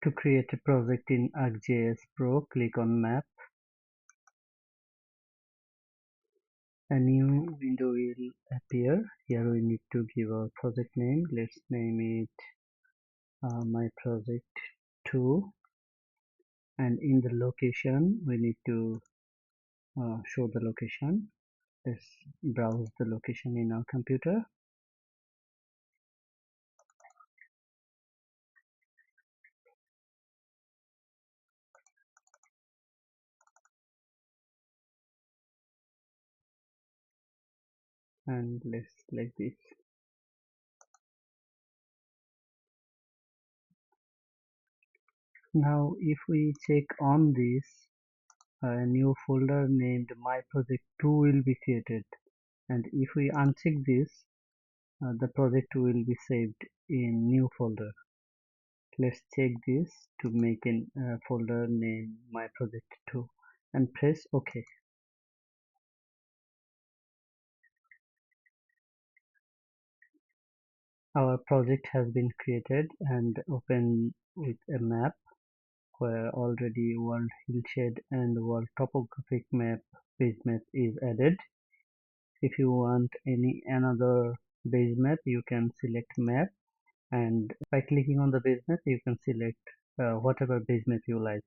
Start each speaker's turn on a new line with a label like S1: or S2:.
S1: To create a project in ArcGIS Pro, click on Map. A new window will appear. Here we need to give our project name. Let's name it My Project 2. And in the location, we need to show the location. Let's browse the location in our computer. And let's select this. Now if we check on this, a new folder named My Project 2 will be created, and if we uncheck this, the project will be saved in new folder. Let's check this to make a folder named My Project 2 and press OK. Our project has been created and open with a map where already world hillshade and world topographic map base map is added. If you want another base map, you can select map, and by clicking on the base map you can select whatever base map you like.